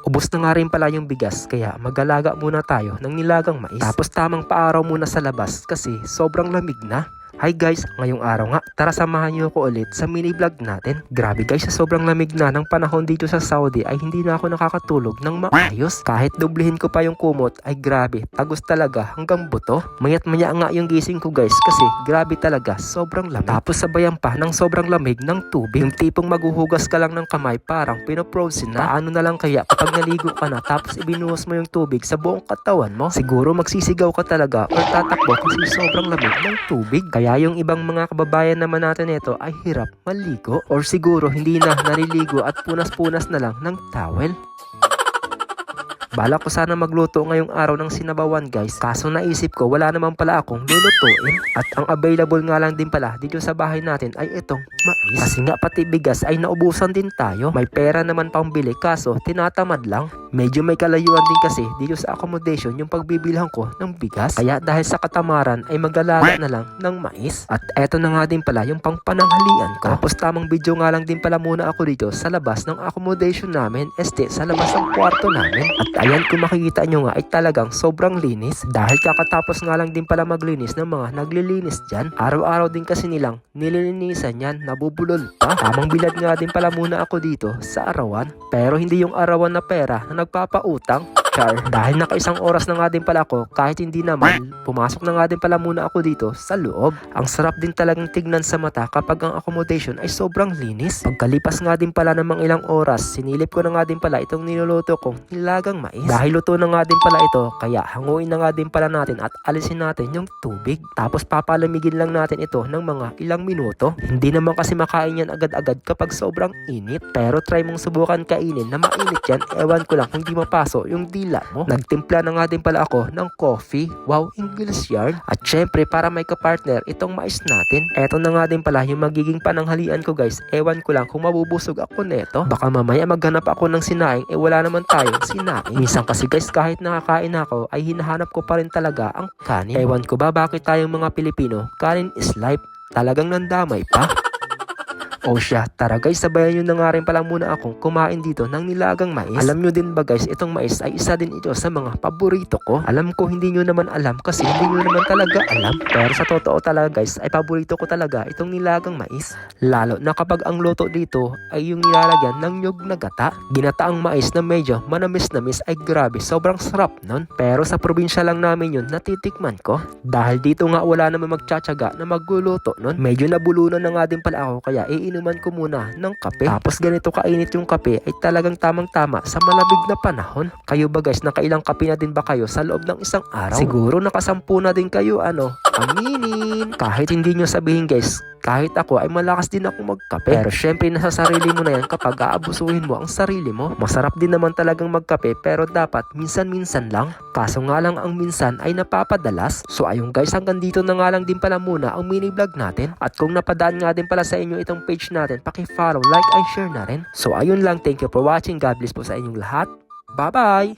Ubos na nga rin pala yung bigas kaya mag-alaga muna tayo ng nilagang mais. Tapos tamang paaraw muna sa labas kasi sobrang lamig na. Hi guys, ngayong araw nga, tara samahan niyo ako ulit sa mini vlog natin. Grabe guys, sa sobrang lamig na ng panahon dito sa Saudi ay hindi na ako nakakatulog ng maayos. Kahit dublihin ko pa yung kumot ay grabe, tagos talaga hanggang buto. Mayat maya nga yung gising ko guys kasi grabe talaga, sobrang lamig. Tapos sabayan pa ng sobrang lamig ng tubig. Yung tipong maghuhugas ka lang ng kamay parang pinoprosin na. Paano na lang kaya kapag naligo ka na tapos ibinuhos mo yung tubig sa buong katawan mo? Siguro magsisigaw ka talaga or tatakbo kasi sobrang lamig ng tubig. Kaya yung ibang mga kababayan naman natin ito ay hirap maligo or siguro hindi na naliligo at punas-punas na lang ng towel. Balak ko sana magluto ngayong araw ng sinabawan guys, kaso naisip ko wala naman pala akong lulutuin. At ang available nga lang din pala dito sa bahay natin ay itong mais. Kasi nga pati bigas ay naubusan din tayo. May pera naman pang bili kaso tinatamad lang. Medyo may kalayuan din kasi dito sa accommodation yung pagbibilhan ko ng bigas. Kaya dahil sa katamaran ay mag-alaga na lang ng mais. At eto na nga din pala yung pangpananghalian ko. Tapos tamang video nga lang din pala muna ako dito sa labas ng accommodation namin, sa labas ng kwarto namin. At ayan, kung makikita nyo nga ay talagang sobrang linis. Dahil kakatapos nga lang din pala maglinis ng mga naglilinis dyan. Araw-araw din kasi nilang nililinisan yan, nabubulol pa. Tamang bilad nga din pala muna ako dito sa arawan. Pero hindi yung arawan na pera na nagpapautang. Dahil nakaisang oras na nga din pala ako, kahit hindi naman, pumasok na nga din pala muna ako dito sa loob. Ang sarap din talagang tignan sa mata kapag ang accommodation ay sobrang linis. Pagkalipas nga din pala ng mga ilang oras, sinilip ko na nga din pala itong niluluto kong nilagang mais. Dahil luto na nga din pala ito, kaya hanguin na nga din pala natin at alisin natin yung tubig. Tapos papalamigin lang natin ito ng mga ilang minuto. Hindi naman kasi makain yan agad-agad kapag sobrang init. Pero try mong subukan kainin na mainit yan, ewan ko lang kung di mapaso yung dila mo. Nagtimpla na nga din pala ako ng coffee. Wow, English yarn. At syempre para may kapartner itong mais natin. Eto na nga din pala yung magiging pananghalian ko guys. Ewan ko lang kung mabubusog ako neto. Baka mamaya maghanap ako ng sinaing wala naman tayong sinaing. Minsan kasi guys kahit nakakain ako ay hinahanap ko pa rin talaga ang kanin. Ewan ko ba bakit tayong mga Pilipino, kanin is life. Talagang nandamay pa. O siya, tara guys, sabayan nyo na nga rin pala muna akong kumain dito ng nilagang mais. Alam nyo din ba guys, itong mais ay isa din ito sa mga paborito ko. Alam ko hindi nyo naman alam kasi hindi nyo naman talaga alam. Pero sa totoo talaga guys, ay paborito ko talaga itong nilagang mais. Lalo na kapag ang luto dito ay yung nilalagyan ng nyug na gata. Ginataang mais na medyo manamis-namis ay grabe, sobrang sarap nun. Pero sa probinsya lang namin yun natitikman ko. Dahil dito nga wala naman magtsatsaga na magluluto nun. Medyo nabulunan na nga din pala ako kaya inuman ko muna ng kape. Tapos ganito kainit yung kape ay talagang tamang-tama sa malamig na panahon. Kayo ba guys, nakailang kape na din ba kayo sa loob ng isang araw? Siguro nakasampu na din kayo, aminin. Kahit hindi nyo sabihin guys, kahit ako ay malakas din ako magkape. Pero syempre nasa sarili mo na yan kapag aabusuhin mo ang sarili mo. Masarap din naman talagang magkape pero dapat minsan-minsan lang. Kaso nga lang ang minsan ay napapadalas. So ayun guys, hanggang dito na nga lang din pala muna ang mini vlog natin. At kung napadaan nga din pala sa inyo itong page natin, paki-follow, like, and share na rin. So ayun lang, thank you for watching. God bless po sa inyong lahat. Bye-bye!